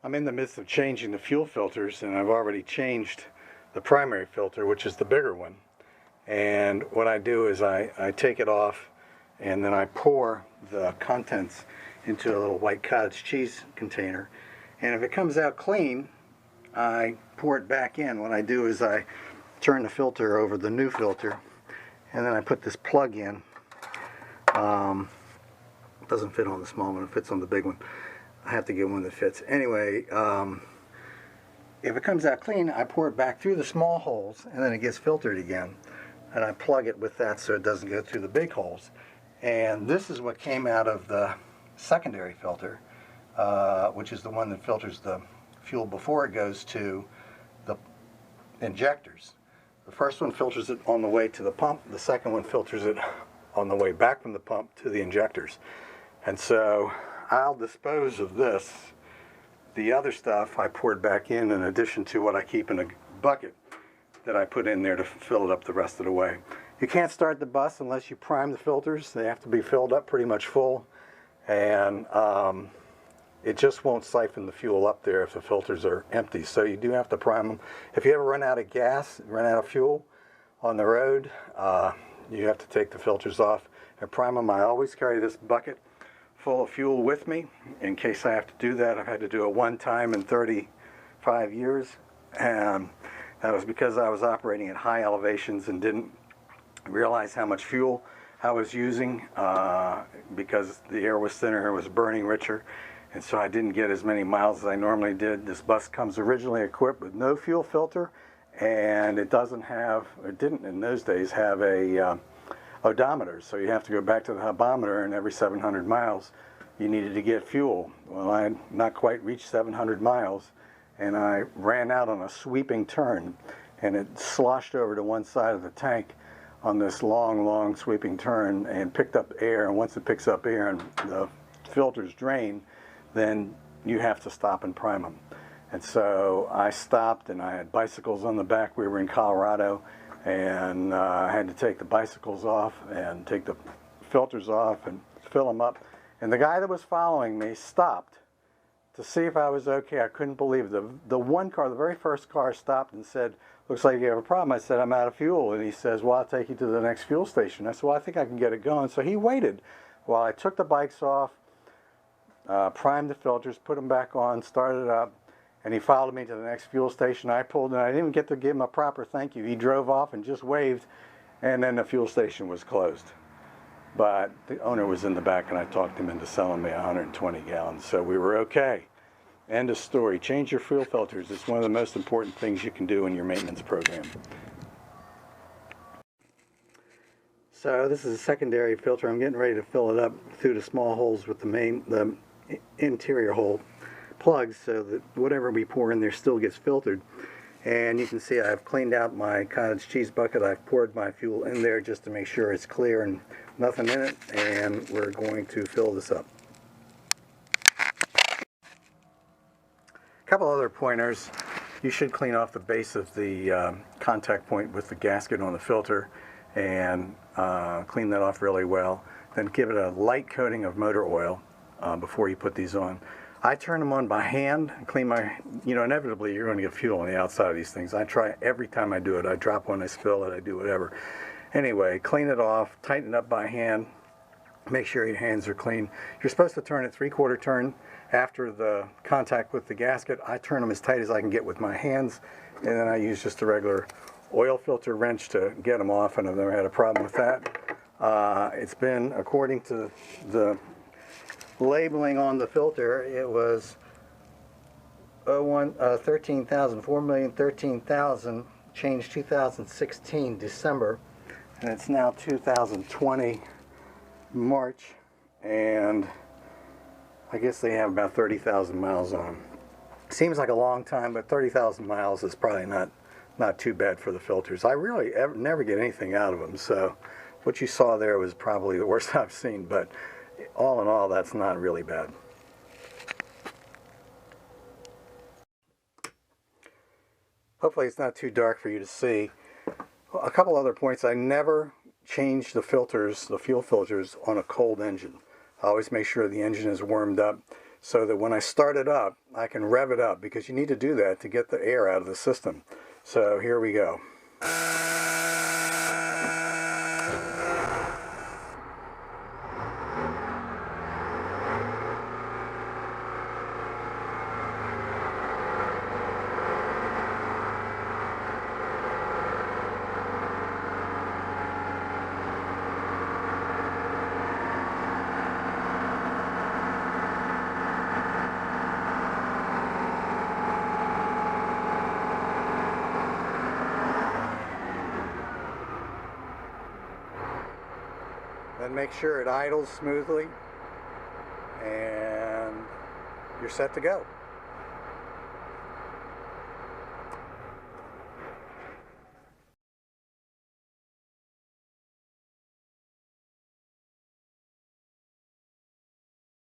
I'm in the midst of changing the fuel filters, and I've already changed the primary filter, which is the bigger one. And what I do is I take it off, and then I pour the contents into a little white cottage cheese container. And if it comes out clean, I pour it back in. What I do is I turn the filter over the new filter, and then I put this plug in. It doesn't fit on the small one, it fits on the big one. I have to get one that fits. Anyway, if it comes out clean, I pour it back through the small holes, and then it gets filtered again. And I plug it with that so it doesn't go through the big holes. And this is what came out of the secondary filter, which is the one that filters the fuel before it goes to the injectors. The first one filters it on the way to the pump. The second one filters it on the way back from the pump to the injectors. And so I'll dispose of this. The other stuff I poured back in addition to what I keep in a bucket that I put in there to fill it up the rest of the way. You can't start the bus unless you prime the filters. They have to be filled up pretty much full, and it just won't siphon the fuel up there if the filters are empty. So you do have to prime them. If you ever run out of gas, run out of fuel on the road, you have to take the filters off and prime them. I always carry this bucket full of fuel with me in case I have to do that. I've had to do it one time in 35 years, and that was because I was operating at high elevations and didn't realize how much fuel I was using because the air was thinner, it was burning richer, and so I didn't get as many miles as I normally did. This bus comes originally equipped with no fuel filter, and it doesn't have, or didn't in those days, have a odometer, so you have to go back to the hubometer, and every 700 miles you needed to get fuel. Well, I had not quite reached 700 miles, and I ran out on a sweeping turn, and it sloshed over to one side of the tank on this long sweeping turn and picked up air. And once it picks up air and the filters drain, then you have to stop and prime them. And so I stopped, and I had bicycles on the back. We were in Colorado, and I had to take the bicycles off and take the filters off and fill them up. And the guy that was following me stopped to see if I was okay. I couldn't believe it. The one car, the very first car, stopped and said, "Looks like you have a problem." I said, "I'm out of fuel." And he says, "Well, I'll take you to the next fuel station." I said, "Well, I think I can get it going." So he waited while I took the bikes off, primed the filters, put them back on, started up, and he followed me to the next fuel station. I pulled in. I didn't even get to give him a proper thank you. He drove off and just waved, and then the fuel station was closed. But the owner was in the back, and I talked him into selling me 120 gallons, so we were okay. End of story. Change your fuel filters. It's one of the most important things you can do in your maintenance program. So this is a secondary filter. I'm getting ready to fill it up through the small holes with the interior hole plugs, so that whatever we pour in there still gets filtered. And you can see I've cleaned out my cottage cheese bucket. I've poured my fuel in there just to make sure it's clear and nothing in it, and we're going to fill this up. A couple other pointers. You should clean off the base of the contact point with the gasket on the filter and clean that off really well. Then give it a light coating of motor oil before you put these on. I turn them on by hand, clean my, inevitably you're going to get fuel on the outside of these things. I try every time I do it. I drop one, I spill it, I do whatever. Anyway, clean it off, tighten it up by hand, make sure your hands are clean. You're supposed to turn it 3/4 turn after the contact with the gasket. I turn them as tight as I can get with my hands, and then I use just a regular oil filter wrench to get them off, and I've never had a problem with that. It's been, according to the labeling on the filter, it was 13,000, 4,013,000, changed 2016 December, and it's now 2020 March, and I guess they have about 30,000 miles on them. Seems like a long time, but 30,000 miles is probably not too bad for the filters. I really never get anything out of them, so what you saw there was probably the worst I've seen, but all in all, that's not really bad. Hopefully it's not too dark for you to see. A couple other points. I never change the filters, the fuel filters, on a cold engine. I always make sure the engine is warmed up. so that when I start it up, I can rev it up, because you need to do that to get the air out of the system. So here we go. Then make sure it idles smoothly, and you're set to go.